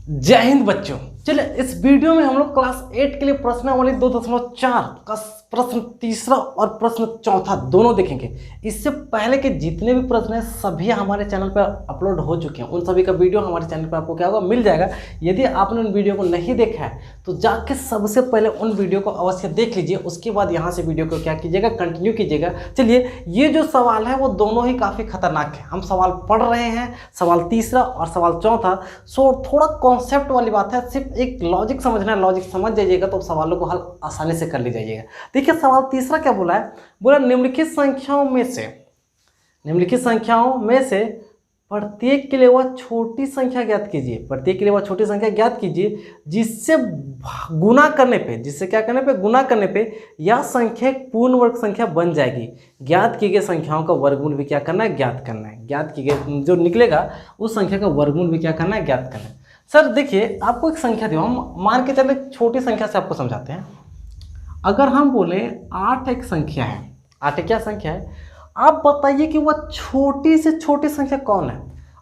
जय हिंद बच्चों। चलिए इस वीडियो में हम लोग क्लास 8 के लिए प्रश्नावली 2.4 का प्रश्न तीसरा और प्रश्न चौथा दोनों देखेंगे। इससे पहले के जितने भी प्रश्न हैं सभी हमारे चैनल पर अपलोड हो चुके हैं। उन सभी का वीडियो हमारे चैनल पर आपको क्या होगा, मिल जाएगा। यदि आपने उन वीडियो को नहीं देखा है तो जाके सबसे पहले उन वीडियो को अवश्य देख लीजिए। उसके बाद यहाँ से वीडियो को क्या कीजिएगा, कंटिन्यू कीजिएगा। चलिए ये जो सवाल है वो दोनों ही काफ़ी खतरनाक है। हम सवाल पढ़ रहे हैं, सवाल तीसरा और सवाल चौथा। सो थोड़ा कॉन्सेप्ट वाली बात है, सिर्फ एक लॉजिक समझना है। लॉजिक समझ जाइएगा तो सवालों को हल आसानी से कर ली जाइएगा। देखिए सवाल तीसरा क्या बोला है, बोला निम्नलिखित संख्याओं में से प्रत्येक के लिए वह छोटी संख्या ज्ञात कीजिए। प्रत्येक के लिए वह छोटी संख्या ज्ञात कीजिए जिससे गुना करने पे, जिससे क्या करने पे, गुना करने पे यह संख्या एक पूर्ण वर्ग संख्या बन जाएगी। ज्ञात की गई संख्याओं का वर्गमूल भी क्या करना है, ज्ञात करना है। ज्ञात की गई जो निकलेगा उस संख्या का वर्गमूल भी क्या करना है, ज्ञात करना है। सर देखिए आपको एक संख्या दी, हम मान के चले छोटी संख्या से आपको समझाते हैं। अगर हम बोले 8 एक संख्या है, 8 एक क्या संख्या है, आप बताइए कि वह छोटी से छोटी संख्या कौन है,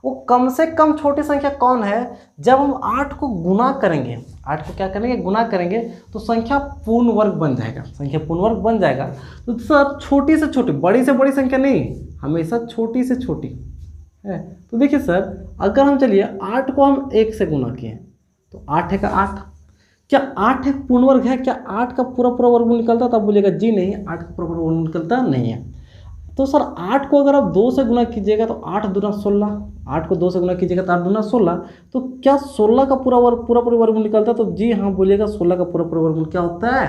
वो कम से कम छोटी संख्या कौन है। जब हम 8 को गुना करेंगे, 8 को क्या करेंगे, गुना करेंगे तो संख्या पूर्ण वर्ग बन जाएगा। संख्या पूर्ण वर्ग बन जाएगा तो सर छोटी से छोटी, बड़ी से बड़ी संख्या नहीं, हमेशा छोटी से छोटी है। तो देखिए सर अगर हम चलिए 8 को हम 1 से गुना किए तो 8 है का 8, क्या 8 एक पूर्ण वर्ग है? क्या 8 का पूरा पूरा वर्गमूल निकलता? तब बोलिएगा जी नहीं, 8 का पूरा पूरा वर्गमूल निकलता नहीं है। तो सर 8 को अगर आप 2 से गुना कीजिएगा तो 8 दूना 16, 8 को 2 से गुना कीजिएगा तो 8 दूना 16, तो क्या 16 का पूरा पूरा वर्गमूल निकलता है? तो जी हाँ बोलिएगा, 16 का पूरा पूरा वर्गमूल क्या होता है,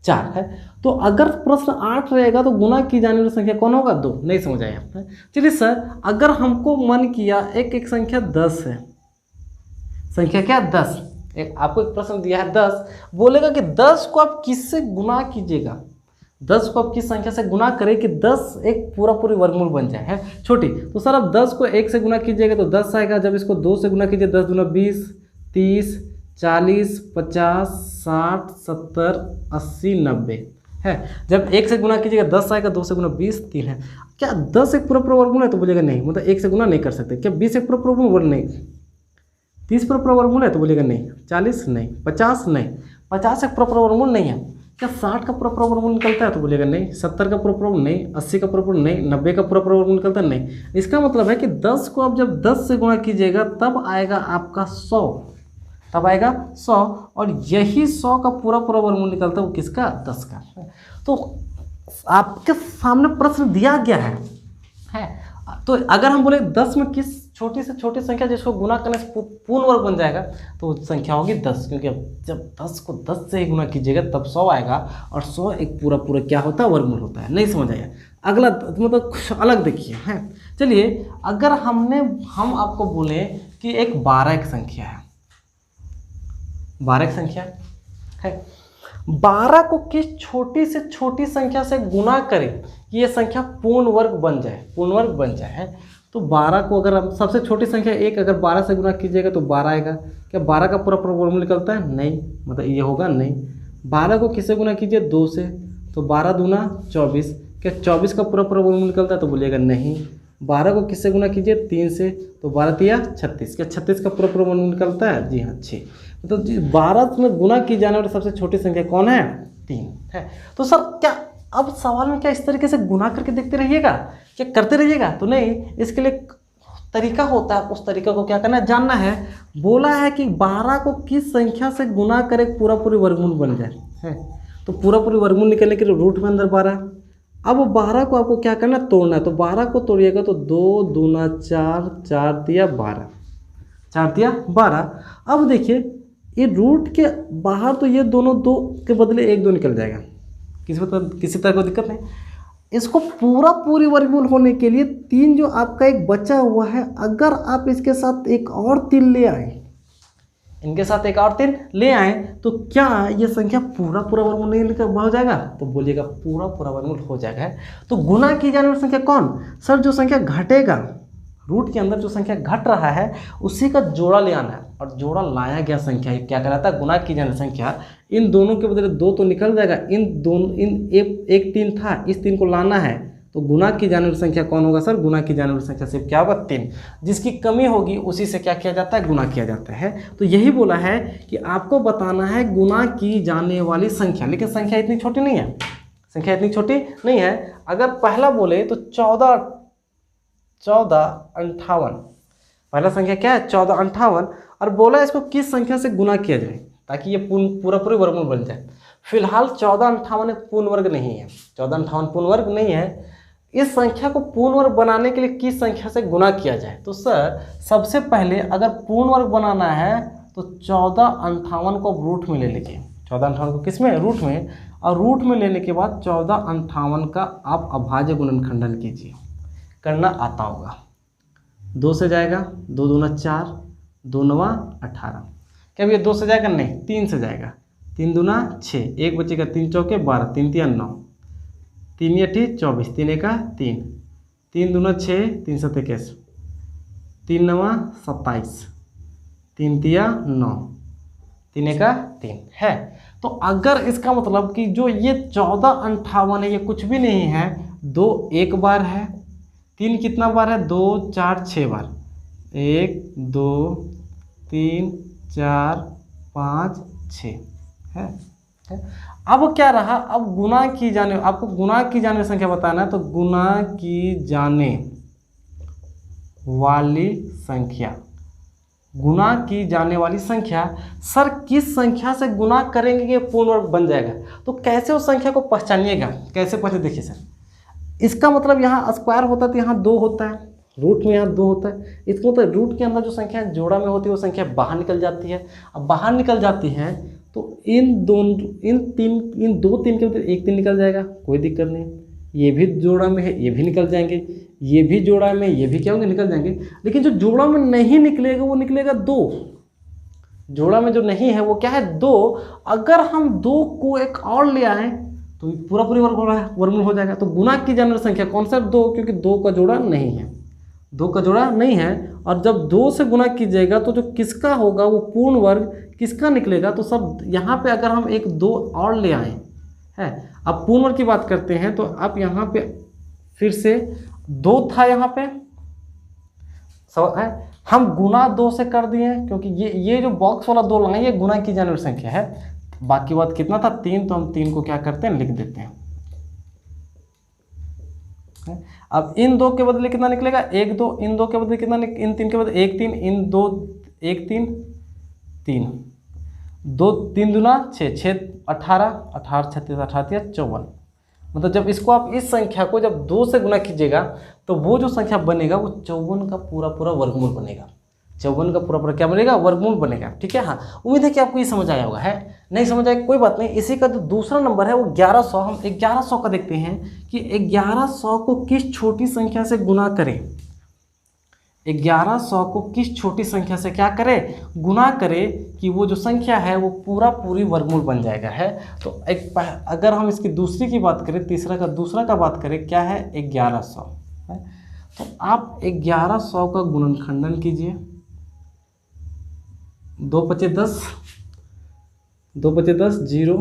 4 है। तो अगर प्रश्न 8 रहेगा तो गुना की जाने वाली संख्या कौन होगा, 2। नहीं समझ आया आपने? चलिए सर अगर हमको मन किया एक संख्या 10 है, संख्या क्या 10, आपको एक प्रश्न दिया है 10, बोलेगा कि 10 को आप किससे गुना कीजिएगा, 10 को आप किस संख्या से गुना करें कि 10 एक पूरा पूरी वर्गमूल बन जाए, है छोटी। तो सर आप 10 को 1 से गुना कीजिएगा तो 10 आएगा। जब इसको 2 से गुना कीजिए 10 दूना 20, 30, 40, 50, 60, 70, 80, 90 है। जब 1 से गुना कीजिएगा 10 आएगा, 2 से गुना 20, 3 है। क्या 10 एक पूरा पूरा वर्गमूल है? तो बोलेगा नहीं, मतलब 1 से गुना नहीं कर सकते। क्या 20 एक पूरा पूरा वर्गमूल? नहीं। 30 पूरा पूरा वर्गमूल है? तो बोलेगा नहीं। 40 नहीं। 50 नहीं। 50 एक पूरा पूरा वर्गमूल नहीं है। क्या 60 का पूरा पूरा वर्गमूल निकलता है? तो बोलेगा नहीं। 70 का पूरा पूरा नहीं। 80 का पूरा पूरा नहीं। 90 का पूरा पूरा वर्गमूल निकलता नहीं। इसका मतलब है कि 10 को आप जब 10 से गुणा कीजिएगा तब आएगा आपका 100, तब आएगा 100, और यही 100 का पूरा पूरा वर्गमूल निकलता है वो किसका, 10 का। तो आपके सामने प्रश्न दिया गया है। तो अगर हम बोले 10 में किस छोटी से छोटी संख्या जिसको गुना करने से पूर्ण वर्ग बन जाएगा तो संख्या होगी 10, क्योंकि जब 10 को 10 से ही गुना कीजिएगा तब 100 आएगा, और 100 एक पूरा पूरा क्या होता है, वर्गमूल होता है। नहीं समझ आया? अगला मतलब कुछ अलग देखिए है। चलिए अगर हम आपको बोले कि एक 12 एक संख्या है, 12 एक संख्या है, 12 को किस छोटी से छोटी संख्या से गुना करें कि ये संख्या पूर्ण वर्ग बन जाए, पूर्ण वर्ग बन जाए, है। तो 12 को अगर हम सबसे छोटी संख्या 1 अगर 12 से गुना कीजिएगा तो 12 आएगा। क्या 12 का पूरा पूरा वर्गमूल निकलता है? नहीं, मतलब ये होगा नहीं। 12 को किससे गुना कीजिए, 2 से, तो 12 दूना 24। क्या 24 का पूरा पूरा वर्गमूल निकलता है? तो बोलिएगा नहीं। 12 को किससे गुना कीजिए, 3 से, तो 12 तिया 36। क्या 36 का पूरा पूरा वर्गमूल निकलता है? जी हाँ 6। तो 12 में गुना की जाने वाली सबसे छोटी संख्या कौन है, 3 है। तो सर क्या अब सवाल में क्या इस तरीके से गुना करके देखते रहिएगा, क्या करते रहिएगा? तो नहीं, इसके लिए तरीका होता है, उस तरीका को क्या करना है, जानना है। बोला है कि 12 को किस संख्या से गुना करे पूरा पूरी वर्गमूल बन जाए, है। तो पूरा पूरी वर्गमूल निकलने के लिए रूट में अंदर 12। अब 12 को आपको क्या करना है, तोड़ना है। तो 12 को तोड़िएगा तो 2 दूना 4, 4 तिया 12, 4 तिया 12। अब देखिए ये रूट के बाहर तो ये दोनों 2 के बदले 1 2 निकल जाएगा, किसी तरह कोई दिक्कत नहीं। इसको पूरा पूरी वर्गमूल होने के लिए 3 जो आपका एक बचा हुआ है, अगर आप इसके साथ एक और 3 ले आए, इनके साथ एक और 3 ले आए, तो क्या ये संख्या पूरा पूरा वर्गमूल नहीं हो जाएगा? तो बोलिएगा पूरा पूरा वर्गमूल हो जाएगा। तो गुना की जाने वाली संख्या कौन, सर जो संख्या घटेगा, रूट के अंदर जो संख्या घट रहा है उसी का जोड़ा ले आना है, और जोड़ा लाया गया संख्या क्या कहलाता है, गुना की जाने संख्या। इन दोनों के बदले 2 तो निकल जाएगा, इन 1 3 था, इस 3 को लाना है तो गुना की जाने वाली संख्या कौन होगा सर? गुना की जाने वाली संख्या सिर्फ क्या होगा? 3। जिसकी कमी होगी उसी से क्या किया जाता है? गुना किया जाता है। तो यही बोला है कि आपको बताना है गुना की जाने वाली संख्या, लेकिन संख्या इतनी छोटी नहीं है, संख्या इतनी छोटी नहीं है। अगर पहला बोले तो 1458, पहला संख्या क्या है? 1458, और बोला इसको किस संख्या से गुना किया जाए ताकि ये पूरा वर्गमूल बन जाए। फिलहाल 1458 एक पूर्ण वर्ग नहीं है, 1458 पूर्ण वर्ग नहीं है। इस संख्या को पूर्ण वर्ग बनाने के लिए किस संख्या से गुना किया जाए? तो सर सबसे पहले अगर पूर्ण वर्ग बनाना है तो 1458 को आप रूट में ले लीजिए, 1458 को किस में? रूट में। और रूट में लेने के बाद 1458 का आप अभाज्य गुणनखंडन कीजिए, करना आता होगा। 2 से जाएगा, 2 दूना 4, 2 नवा 18। क्या भैया 2 से जाएगा? नहीं, 3 से जाएगा। 3 दूना 6, 1 बचेगा, 3 चौके 12, 3 तिया 9, 3 अठी 24, 3 एका 3, 3 दूना 6, 3 सत 21, 3 नवा 27, 3 तिया 9, 3 एका 3 है। तो अगर इसका मतलब कि जो ये 1458 है ये कुछ भी नहीं है, 2 एक बार है, 3 कितना बार है? 2 4 6 बार, 1 2 3 4 5 6 है। अब क्या रहा? अब गुना की जाने, आपको गुना की जाने संख्या बताना है, तो गुना की जाने वाली संख्या, गुना की जाने वाली संख्या, सर किस संख्या से गुना करेंगे कि पूर्ण वर्ग बन जाएगा? तो कैसे उस संख्या को पहचानिएगा? कैसे पहले देखिए सर, इसका मतलब यहाँ स्क्वायर होता है तो यहाँ 2 होता है, रूट में यहाँ 2 होता है। इसका मतलब रूट के अंदर जो संख्या जोड़ा में होती है वो संख्या बाहर निकल जाती है। अब बाहर निकल जाती है तो इन 2 3 के अंदर 1 3 निकल जाएगा, कोई दिक्कत नहीं। ये भी जोड़ा में है, ये भी निकल जाएंगे, ये भी जोड़ा में, ये भी क्या होंगे? निकल जाएंगे। लेकिन जो जोड़ा में नहीं निकलेगा वो निकलेगा 2। जोड़ा में जो नहीं है वो क्या है? 2। अगर हम 2 को एक और ले आए तो पूरी वर्गमूल हो जाएगा। तो गुना की जाने वाली संख्या कौन सा? 2, क्योंकि 2 का जोड़ा नहीं है, 2 का जोड़ा नहीं है। और जब 2 से गुना कीजिएगा तो जो किसका होगा वो पूर्ण वर्ग किसका निकलेगा? तो सब यहाँ पे अगर हम 1 2 और ले आए हैं, अब पूर्ण वर्ग की बात करते हैं तो आप यहाँ पे फिर से 2 था, यहाँ पे सब है, हम गुना 2 से कर दिए, क्योंकि ये जो बॉक्स वाला 2 लगाए ये गुना की जाने वाली संख्या है। बाकी बात कितना था? 3, तो हम 3 को क्या करते हैं? लिख देते हैं। अब इन 2 के बदले कितना निकलेगा? 1 2, इन 2 के बदले कितना? इन 3 के बदले 1 3, इन 2 1 3 3, 2 3 दूना 6 6 18 18 36 18 54। मतलब जब इसको आप इस संख्या को जब 2 से गुना कीजिएगा तो वो जो संख्या बनेगा वो 54 का पूरा वर्गमूल बनेगा। 54 का पूरा क्या बनेगा? वर्गमूल बनेगा। ठीक है। हाँ, उम्मीद है कि आपको ये समझ आया होगा। है नहीं समझ आया कोई बात नहीं। इसी का जो दूसरा नंबर है वो 1100। हम 1100 का देखते हैं कि 1100 को किस छोटी संख्या से गुना करें। 1100 को किस छोटी संख्या से क्या करें? गुना करें कि वो जो संख्या है वो पूरी वर्गमूल बन जाएगा। है तो अगर हम इसकी दूसरी की बात करें, दूसरा का बात करें, क्या है? 1100 है। तो आप 1100 का गुणनखंडन कीजिए। 2 5 10, 2 5 10 0,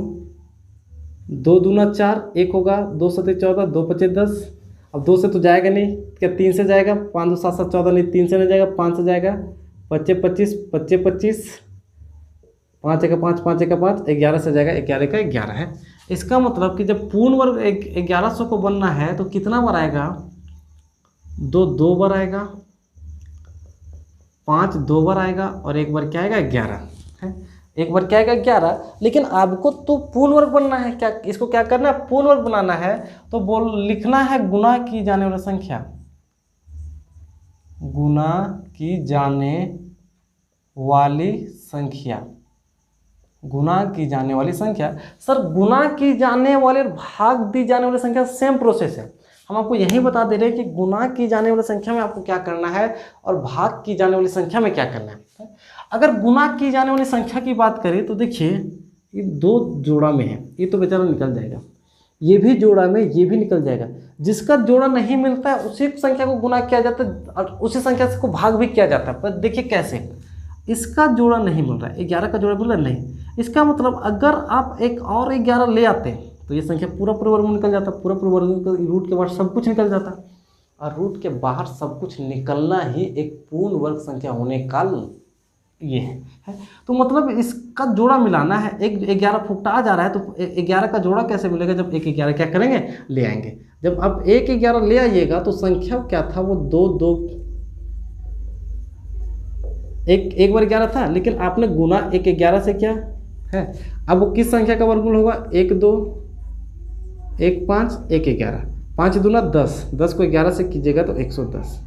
2 दूना 4 1 होगा, 2 7 14, 2 5 10। अब 2 से तो जाएगा नहीं, क्या 3 से जाएगा? 5 2 7 7 14 नहीं, 3 से नहीं जाएगा, 5 से जाएगा। 25 25 25 25, 5 1 5 5 1 5, 11 से जाएगा, 11 का 11 है। इसका मतलब कि जब पूर्ण वर्ग 1100 को बनना है तो कितना बार आएगा? 2 बार आएगा, 5 2 बार आएगा और एक बार क्या आएगा? 11 है। एक बार क्या आएगा? 11। लेकिन आपको तो पूर्ण वर्ग बनना है। क्या इसको क्या करना है? पूर्ण वर्ग बनाना है। तो लिखना है गुना की जाने वाली संख्या, गुना की जाने वाली संख्या, गुना की जाने वाली संख्या। सर गुना की जाने वाले भाग दी जाने वाली संख्या सेम प्रोसेस है। हम आपको यही बता दे रहे हैं कि गुना की जाने वाली संख्या में आपको क्या करना है और भाग की जाने वाली संख्या में क्या करना है। अगर गुना की जाने वाली संख्या की बात करें तो देखिए ये 2 जोड़ा में है, ये तो बेचारा निकल जाएगा। ये भी जोड़ा में, ये भी निकल जाएगा। जिसका जोड़ा नहीं मिलता है उसी संख्या को गुना किया जाता है और उसी संख्या को भाग भी किया जाता है। पर देखिए कैसे, इसका जोड़ा नहीं मिल रहा है, 11 का जोड़ा मिल रहा है नहीं। इसका मतलब अगर आप एक और 11 ले आते तो ये संख्या पूरा पूरा वर्गमूल निकल जाता, पूरा पूरा वर्गमूल रूट के बाहर सब कुछ निकल जाता, और रूट के बाहर सब कुछ निकलना ही एक पूर्ण वर्ग संख्या होने का ये है। तो मतलब इसका जोड़ा मिलाना है, एक 11 फुकटा जा रहा है तो 11 का जोड़ा कैसे मिलेगा, जब एक 11 क्या करेंगे ले आएंगे। जब आप एक 11 ले आइएगा तो संख्या क्या था वो 2 एक बार 11 था, लेकिन आपने गुना एक 11 से क्या है, अब वो किस संख्या का वर्गमूल होगा, 1 2 1 5 1 11, 5 दूना 10, 10 को 11 से कीजिएगा तो 110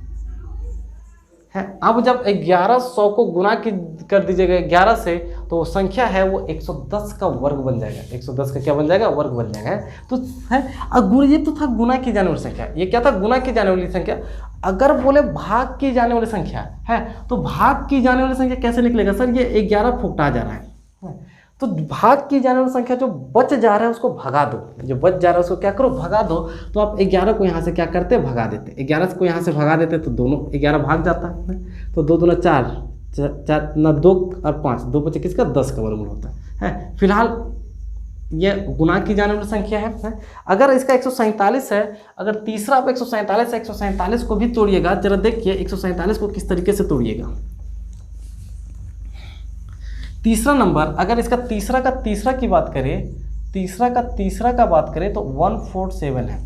है। अब जब 1100 को गुना कर दीजिएगा 11 से तो वो संख्या है वो 110 का वर्ग बन जाएगा, 110 का क्या बन जाएगा, वर्ग बन जाएगा। तो है ये तो था गुना की जाने वाली संख्या, ये क्या था, गुना की जाने वाली संख्या। अगर बोले भाग की जाने वाली संख्या है तो भाग की जाने वाली संख्या कैसे निकलेगा, सर ये 11 फुकटा जा रहा है तो भाग की जाने वाली संख्या जो बच जा रहा है उसको भगा दो, जो बच जा रहा है उसको क्या करो, भगा दो। तो आप 11 को यहाँ से क्या करते, भगा देते, 11 को यहाँ से भगा देते तो दोनों 11 भाग जाता है, तो 2 दूना 4 ना 2 और 5, 2 बचे किसका, 10 का वर्गमूल होता है। फिलहाल ये गुना की जाने वाली संख्या है। अगर इसका 147 है, अगर तीसरा आप 147 है, 147 को भी तोड़िएगा, जरा देखिए 147 को किस तरीके से तोड़िएगा। तीसरा नंबर, अगर इसका तीसरा की बात करें, तीसरा का बात करें तो 147 है।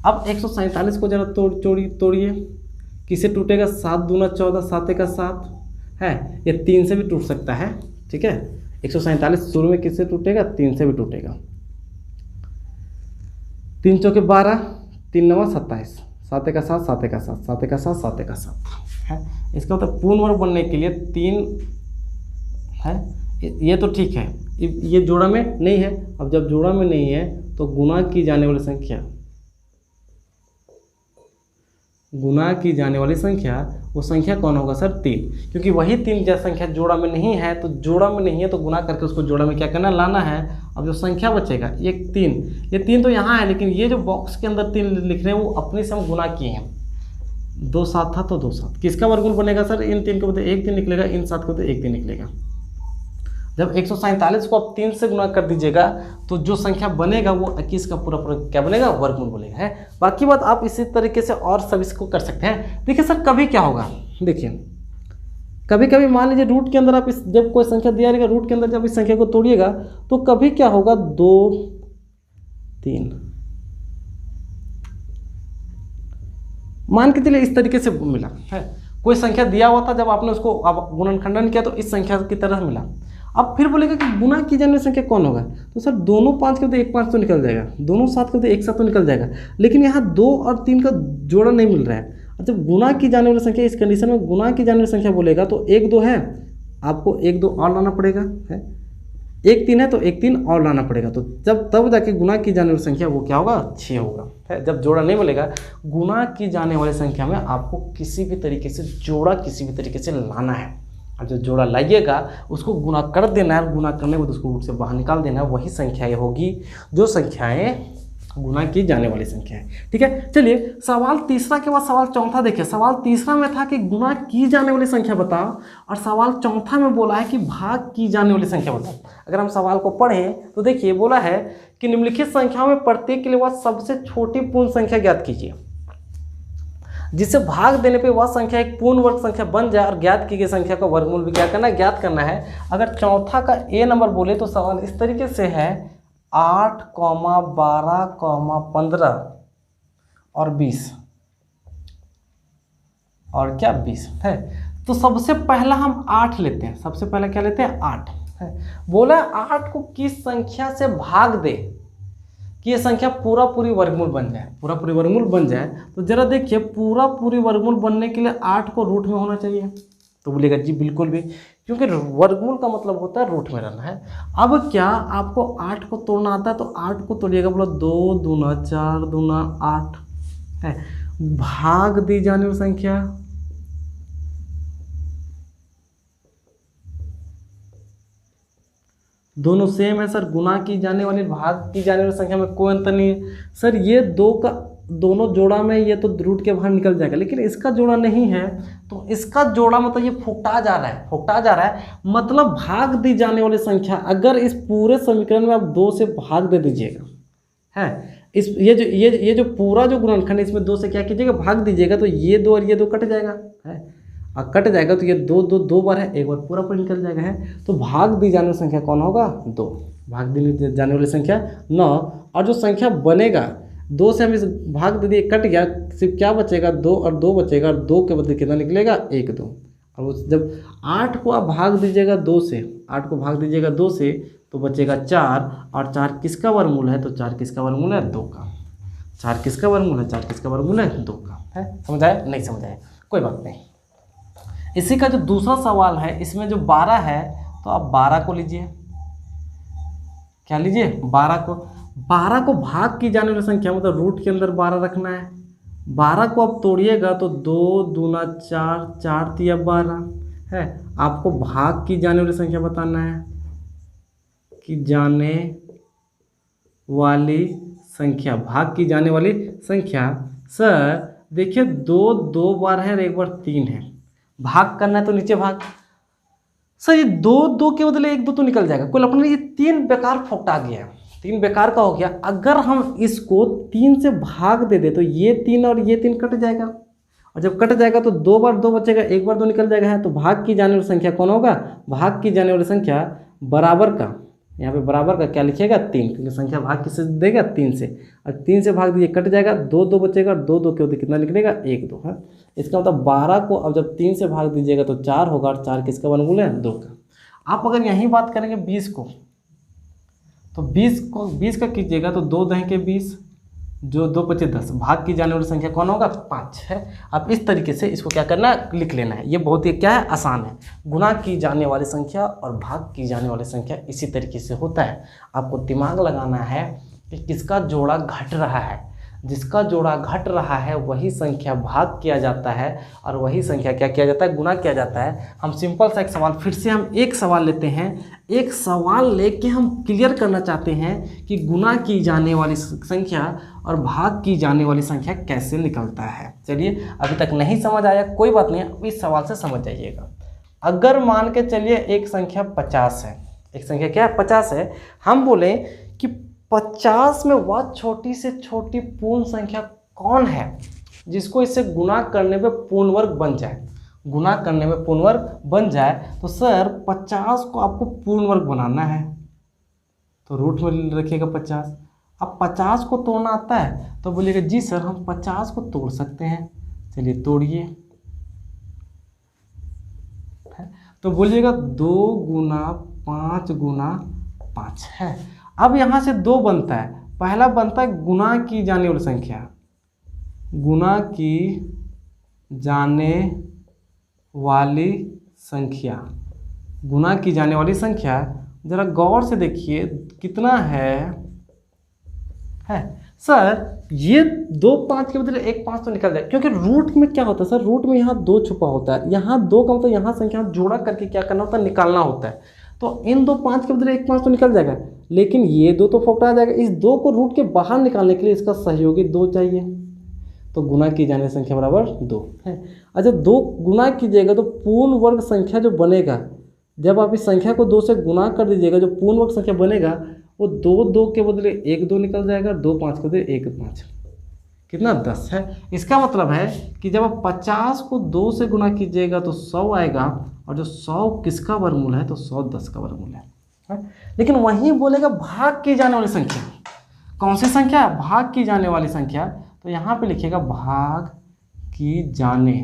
अब 147 को जरा तोड़िए, किसे टूटेगा, 7 दूना 14, 7 का 7 है, ये 3 से भी टूट सकता है, ठीक है। 147 शुरू में किससे टूटेगा, 3 से भी टूटेगा, 3 चौके 12, 3 नवा 27, 7 का 7, 7 का 7, 7 का 7, 7 का 7 है। इसका मतलब पूर्ण वर्ग बनने के लिए 3 है, ये तो ठीक है, ये जोड़ा में नहीं है। अब जब जोड़ा में नहीं है तो गुना की जाने वाली संख्या, वो संख्या कौन होगा सर, 3, क्योंकि वही 3 जैसा संख्या जोड़ा में नहीं है, तो जोड़ा में नहीं है तो गुना करके उसको जोड़ा में क्या करना, लाना है। अब जो संख्या बचेगा ये 3 तो यहाँ है, लेकिन ये जो बॉक्स के अंदर 3 लिख रहे हैं वो अपने से हम गुना किए हैं, 2 7 था तो 2 7, किसका वर्गमूल बनेगा सर, इन 3 को बदले 1 3 निकलेगा, इन 7 को बदले 1 3 निकलेगा। जब 147 को आप 3 से गुना कर दीजिएगा तो जो संख्या बनेगा वो 21 का पूरा क्या बनेगा, वर्गमूल बनेगा है। बाकी बात आप इसी तरीके से और सब इसको कर सकते हैं। देखिए सर कभी क्या होगा, देखिए कभी कभी मान लीजिए रूट के अंदर आप जब कोई संख्या दिया रहेगा, रूट के अंदर जब इस संख्या को तोड़िएगा तो कभी क्या होगा, 2 3 मान के चलिए इस तरीके से मिला है। कोई संख्या दिया हुआ था, जब आपने उसको गुणनखंडन किया तो इस संख्या की तरह मिला। अब फिर बोलेगा कि गुना की जाने वाली संख्या कौन होगा, तो सर दोनों 5 के तो 1 5 तो निकल जाएगा, दोनों 7 के तो 1 7 तो निकल जाएगा, लेकिन यहाँ 2 और 3 का जोड़ा नहीं मिल रहा है। जब गुना की जाने वाली संख्या, इस कंडीशन में गुना की जाने वाली संख्या बोलेगा तो 1 2 है, आपको 1 2 और लाना पड़ेगा है, 1 3 है तो 1 3 और लाना पड़ेगा, तो तब जाके गुना की जाने वाली संख्या वो क्या होगा, 6 होगा है। जब जोड़ा नहीं मिलेगा, गुना की जाने वाली संख्या में आपको किसी भी तरीके से जोड़ा किसी भी तरीके से लाना है। अब जो जोड़ा लाइएगा उसको गुना कर देना है, गुना करने के बाद उसको रूट से बाहर निकाल देना है, वही संख्याएं होगी जो संख्याएं गुना की जाने वाली संख्या है, ठीक है। चलिए सवाल तीसरा के बाद सवाल चौथा देखिए। सवाल तीसरा में था कि गुना की जाने वाली संख्या बताओ, और सवाल चौथा में बोला है कि भाग की जाने वाली संख्या बताओ। अगर हम सवाल को पढ़ें तो देखिए बोला है कि निम्नलिखित संख्याओं में प्रत्येक के लिए वह सबसे छोटी पूर्ण संख्या ज्ञात कीजिए, जिसे भाग देने पे वह संख्या एक पूर्ण वर्ग संख्या बन जाए, और ज्ञात की गई संख्या का वर्गमूल भी क्या करना है, ज्ञात करना है। अगर चौथा का ए नंबर बोले तो सवाल इस तरीके से है, 8, 12, 15 और 20 और क्या 20 है। तो सबसे पहला हम 8 लेते हैं, सबसे पहला क्या लेते हैं, 8 है। बोला 8 को किस संख्या से भाग दे कि ये संख्या पूरा पूरी वर्गमूल बन जाए, पूरा पूरी वर्गमूल बन जाए। तो जरा देखिए पूरा पूरी वर्गमूल बनने के लिए 8 को रूट में होना चाहिए, तो बोलेगा जी बिल्कुल भी, क्योंकि वर्गमूल का मतलब होता है रूट में रहना है। अब क्या आपको 8 को तोड़ना आता है, तो 8 को तोड़िएगा, बोला 2 दूना 4 दूना 8 है। भाग दी जाने वाली संख्या, दोनों सेम है सर, गुना की जाने वाली भाग की जाने वाली संख्या में कोई अंतर नहीं है सर। ये दोनों जोड़ा में ये तो रूट के बाहर निकल जाएगा, लेकिन इसका जोड़ा नहीं है, तो इसका जोड़ा मतलब ये फुकटा जा रहा है, मतलब भाग दी जाने वाली संख्या। अगर इस पूरे समीकरण में आप 2 से भाग दे दीजिएगा, है। इस ये जो पूरा जो गुणनखंड है इसमें 2 से क्या कीजिएगा, भाग दीजिएगा, तो ये 2 और ये 2 कट जाएगा है, और कट जाएगा तो ये 2 बार है, एक बार पूरा पूरा निकल जाएगा है। तो भाग दी जाने वाली संख्या कौन होगा, 2। भाग दी जाने वाली संख्या 9, और जो संख्या बनेगा 2 से हम इस भाग दे दिए, कट गया, सिर्फ क्या बचेगा, 2 और 2 बचेगा, और 2 के बदले कितना निकलेगा, 1 2। और उस जब 8 को आप भाग दीजिएगा 2 से, 8 को भाग दीजिएगा 2 से तो बचेगा 4, और 4 किसका वर्गमूल है, तो 4 किसका वर्गमूल है, 2 का। 4 किसका वर्गमूल है, 4 किसका वर्गमूल है, 2 का है। समझ आया, नहीं समझ आया, कोई बात नहीं। इसी का जो दूसरा सवाल है, इसमें जो 12 है, तो आप 12 को लीजिए, क्या लीजिए, 12 को भाग की जाने वाली संख्या, मतलब रूट के अंदर 12 रखना है। 12 को आप तोड़िएगा तो 2 दूना 4, 4 तिया 12 है। आपको भाग की जाने वाली संख्या बताना है, कि जाने वाली संख्या, भाग की जाने वाली संख्या। सर देखिए 2 बार है और 1 बार 3 है, भाग करना है तो नीचे भाग। सर ये 2 के बदले 1 2 तो निकल जाएगा, कोई अपने, ये 3 बेकार फोकटा गया, 3 बेकार का हो गया। अगर हम इसको 3 से भाग दे दे तो ये 3 और ये 3 कट जाएगा, और जब कट जाएगा तो 2 बार 2 बचेगा, 1 बार 2 निकल जाएगा है। तो भाग की जाने वाली संख्या कौन होगा, भाग की जाने वाली संख्या बराबर का, यहाँ पे बराबर का क्या लिखिएगा, 3, क्योंकि संख्या भाग किससे देगा, 3 से, और 3 से भाग दीजिए, कट जाएगा, 2 2 बचेगा, 2 2 के कितना निकलेगा, 1 2 है। इसका मतलब 12 को अब जब 3 से भाग दीजिएगा तो 4 होगा, और 4 किसका वर्गमूल है, 2 का। आप अगर यही बात करेंगे 20 को, तो 20 का कीजिएगा तो 2 दहें के 20, जो 2 बचे 10, भाग की जाने वाली संख्या कौन होगा, 5 है। अब इस तरीके से इसको क्या करना है, लिख लेना है। ये बहुत ही क्या है, आसान है। गुणा की जाने वाली संख्या और भाग की जाने वाली संख्या इसी तरीके से होता है। आपको दिमाग लगाना है कि किसका जोड़ा घट रहा है, जिसका जोड़ा घट रहा है वही संख्या भाग किया जाता है, और वही संख्या क्या किया जाता है, गुणा किया जाता है। हम सिंपल सा एक सवाल, फिर से हम एक सवाल लेते हैं, एक सवाल लेके हम क्लियर करना चाहते हैं कि गुणा की जाने वाली संख्या और भाग की जाने वाली संख्या कैसे निकलता है। चलिए, अभी तक नहीं समझ आया कोई बात नहीं, अब इस सवाल से समझ जाइएगा। अगर मान के चलिए एक संख्या 50 है, एक संख्या क्या है, 50 है। हम बोले कि 50 में वह छोटी से छोटी पूर्ण संख्या कौन है जिसको इससे गुणा करने पे पूर्ण वर्ग बन जाए, गुणा करने में पूर्ण वर्ग बन जाए। तो सर 50 को आपको पूर्ण वर्ग बनाना है, तो रूट में रखिएगा 50। अब 50 को तोड़ना आता है, तो बोलिएगा जी सर हम 50 को तोड़ सकते हैं। चलिए तोड़िए, तो बोलिएगा 2 गुना 5 गुना 5 है। अब यहाँ से 2 बनता है, पहला बनता है गुणा की जाने वाली संख्या, गुणा की जाने वाली संख्या, गुणा की जाने वाली संख्या। जरा गौर से देखिए कितना है सर, ये 2 5 के बदले 1 5 तो निकल जाए, क्योंकि रूट में क्या होता है सर, रूट में यहाँ 2 छुपा होता है, यहाँ 2 का मतलब यहाँ संख्या जोड़ा करके क्या करना होता है, निकालना होता है। तो इन 2 5 के बदले 1 5 तो निकल जाएगा, लेकिन ये 2 तो फोकटा जाएगा। इस 2 को रूट के बाहर निकालने के लिए इसका सहयोगी 2 चाहिए, तो गुणा की जाने संख्या बराबर 2 है। अच्छा 2 गुणा कीजिएगा तो पूर्ण वर्ग संख्या जो बनेगा, जब आप इस संख्या को 2 से गुणा कर दीजिएगा, जो पूर्ण वर्ग संख्या बनेगा वो 2 2 के बदले 1 2 निकल जाएगा, 2 5 के बदले 1 5, कितना 10 है। इसका मतलब है कि जब आप 50 को 2 से गुणा कीजिएगा तो 100 आएगा, और जो 100 किसका वर्गमूल है, तो 100 10 का वर्गमूल है। लेकिन वहीं बोलेगा भाग की जाने वाली संख्या, कौन सी संख्या, भाग की जाने वाली संख्या। तो यहाँ पे लिखिएगा भाग की जाने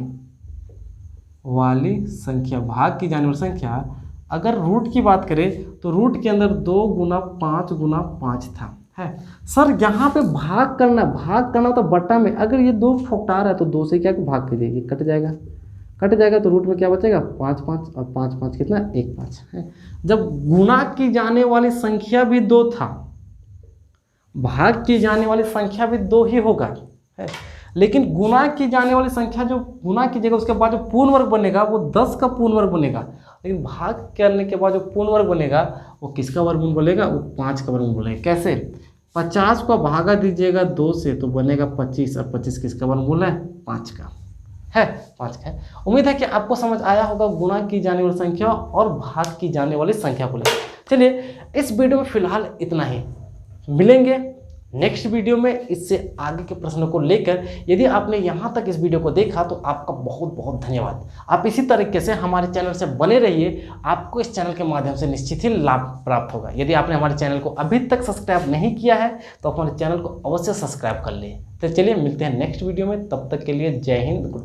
वाली संख्या, भाग की जाने वाली संख्या। अगर रूट की बात करें तो रूट के अंदर 2 गुना 5 गुना 5 था है। सर यहाँ पे भाग करना तो बट्टा में, अगर ये 2 फोकटा रहा है तो 2 से क्या भाग कीजिए, कट जाएगा, तो रूट में क्या बचेगा, 5 5, और 5 5 कितना, 1 5 है। जब गुणा की जाने वाली संख्या भी 2 था, भाग की जाने वाली संख्या भी 2 ही होगा है, लेकिन गुणा की जाने वाली संख्या जो गुणा कीजिएगा उसके बाद जो पूर्ण वर्ग बनेगा वो 10 का पूर्ण वर्ग बनेगा, लेकिन भाग करने के बाद जो पूर्ण वर्ग बनेगा वो किसका वर्गमूल बनेगा, वो 5 का वर्गमूल बनेगा। कैसे, 50 को भागा दीजिएगा 2 से तो बनेगा 25, और 25 किसका वर्गमूल है, 5 का है, 5 का है। उम्मीद है कि आपको समझ आया होगा गुणा की जाने वाली संख्या और भाग की जाने वाली संख्या को लेकर। चलिए इस वीडियो में फिलहाल इतना ही, मिलेंगे नेक्स्ट वीडियो में इससे आगे के प्रश्नों को लेकर, यदि आपने यहाँ तक इस वीडियो को देखा तो आपका बहुत बहुत धन्यवाद। आप इसी तरीके से हमारे चैनल से बने रहिए, आपको इस चैनल के माध्यम से निश्चित ही लाभ प्राप्त होगा। यदि आपने हमारे चैनल को अभी तक सब्सक्राइब नहीं किया है तो हमारे चैनल को अवश्य सब्सक्राइब कर लें। तो चलिए मिलते हैं नेक्स्ट वीडियो में, तब तक के लिए जय हिंद।